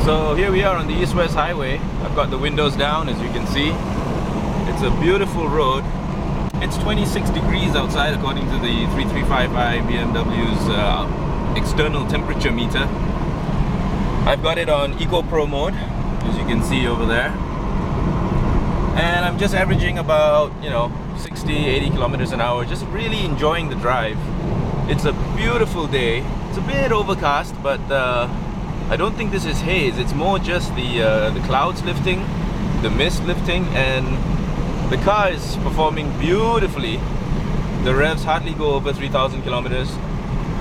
So here we are on the East-West Highway. I've got the windows down, as you can see. It's a beautiful road. It's 26 degrees outside according to the 335i BMW's external temperature meter. I've got it on Eco Pro mode, as you can see over there. And I'm just averaging about, 60, 80 kilometers an hour, just really enjoying the drive. It's a beautiful day. It's a bit overcast, but I don't think this is haze. It's more just the clouds lifting, the mist lifting, and the car is performing beautifully. The revs hardly go over 3,000 kilometers,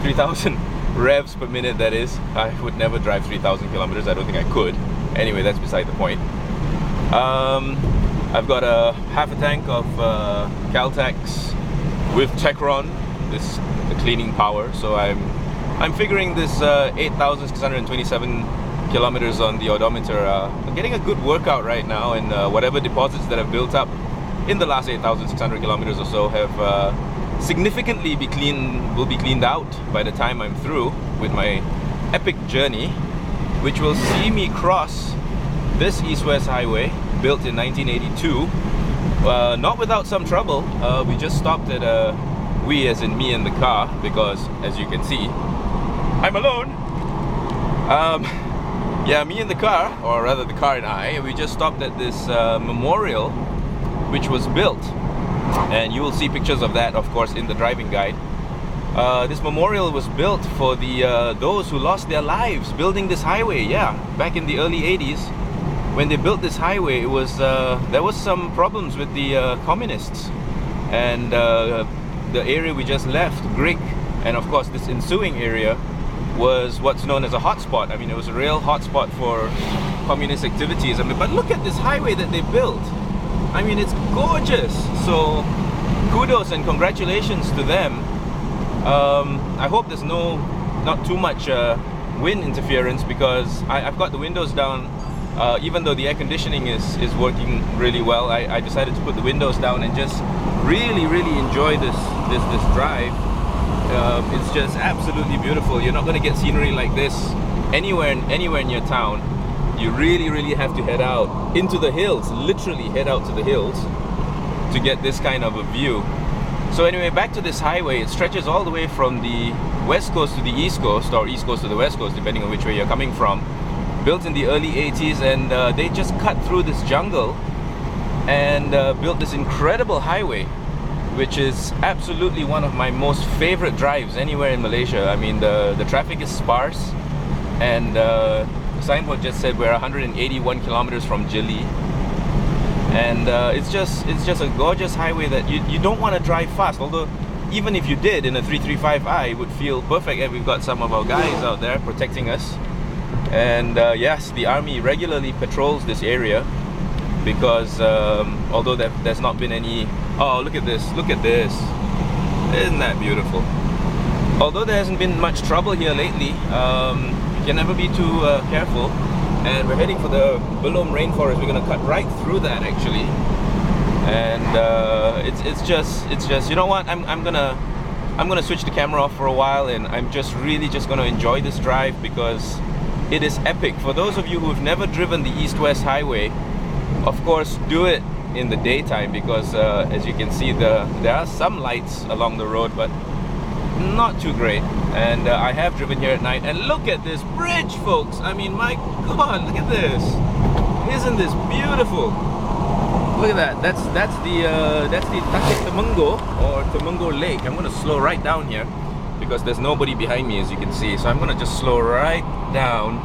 3,000 revs per minute, that is. I would never drive 3,000 kilometers. I don't think I could. Anyway, that's beside the point. I've got half a tank of Caltex with Techron, the cleaning power. So I'm figuring this 8,627 kilometers on the odometer. I'm getting a good workout right now, and whatever deposits that have built up in the last 8,600 kilometers or so have significantly will be cleaned out by the time I'm through with my epic journey, which will see me cross this East-West Highway, built in 1982, not without some trouble. We just stopped at we as in me and the car, because as you can see, I'm alone. Yeah, me and the car, or rather the car and I, we just stopped at this memorial which was built, and you will see pictures of that, of course, in the driving guide. This memorial was built for those who lost their lives building this highway. Yeah, back in the early 80s, when they built this highway, it was there was some problems with the communists, and the area we just left, Grig, and of course this ensuing area was what's known as a hotspot. I mean, it was a real hotspot for communist activities. I mean, but look at this highway that they built. I mean, it's gorgeous. So kudos and congratulations to them. I hope there's not too much wind interference, because I've got the windows down. Even though the air conditioning is working really well, I decided to put the windows down and just really enjoy this drive. It's just absolutely beautiful. You're not going to get scenery like this anywhere in your town. You really have to head out into the hills, literally head out to the hills to get this kind of a view. So anyway, back to this highway. It stretches all the way from the west coast to the east coast, or east coast to the west coast, depending on which way you're coming from. Built in the early 80s, and they just cut through this jungle and built this incredible highway, which is absolutely one of my most favorite drives anywhere in Malaysia. I mean, the traffic is sparse, and the signboard just said we're 181 kilometers from Jili, and it's just a gorgeous highway that you don't want to drive fast. Although even if you did in a 335i, it would feel perfect. And we've got some of our guys out there protecting us. And yes, the army regularly patrols this area, because although there's not been any... Oh, look at this, isn't that beautiful? Although there hasn't been much trouble here lately, you can never be too careful. And we're heading for the Belum rainforest. We're going to cut right through that, actually. And it's just, you know what, I'm gonna switch the camera off for a while, and I'm really just gonna enjoy this drive, because it is epic. For those of you who have never driven the East-West Highway, of course, do it in the daytime, because as you can see, there are some lights along the road, but not too great. And I have driven here at night, and look at this bridge, folks. I mean, my God, look at this. Isn't this beautiful? Look at that. That's the Tasik Temenggo, or Temenggo Lake. I'm gonna slow right down here, because there's nobody behind me, as you can see. So I'm gonna just slow right down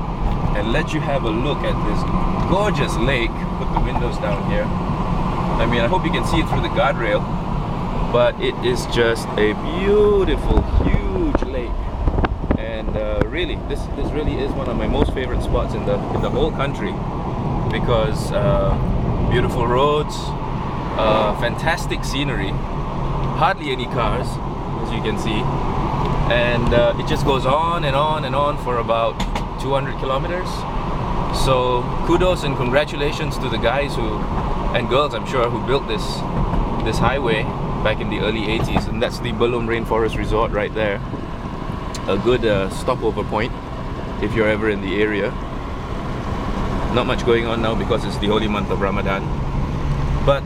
and let you have a look at this gorgeous lake. Put the windows down here. I mean, I hope you can see it through the guardrail, but it is just a beautiful, huge lake. And really, this really is one of my most favorite spots in the whole country, because beautiful roads, fantastic scenery, hardly any cars, as you can see. And it just goes on and on and on for about 200 kilometers. So kudos and congratulations to the guys and girls, I'm sure, who built this highway back in the early 80s. And that's the Belum Rainforest Resort right there. A good stopover point if you're ever in the area. Not much going on now because it's the holy month of Ramadan. But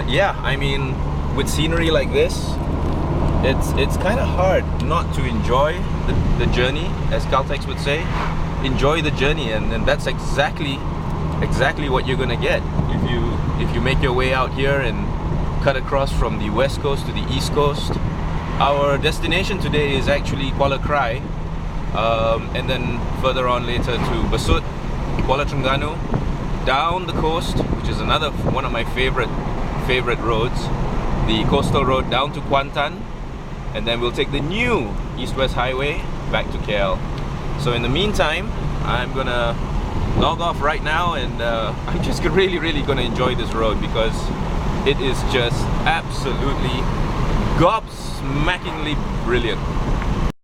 yeah, I mean, with scenery like this, it's kind of hard not to enjoy the journey, as Caltex would say. Enjoy the journey, and that's exactly what you're gonna get if you make your way out here and cut across from the west coast to the east coast. Our destination today is actually Kuala Krai, and then further on later to Besut, Kuala Terengganu, down the coast, which is another one of my favorite roads, the coastal road down to Kuantan, and then we'll take the new East-West Highway back to KL. So in the meantime, I'm gonna log off right now, and I'm just really gonna enjoy this road because it is just absolutely gobsmackingly brilliant.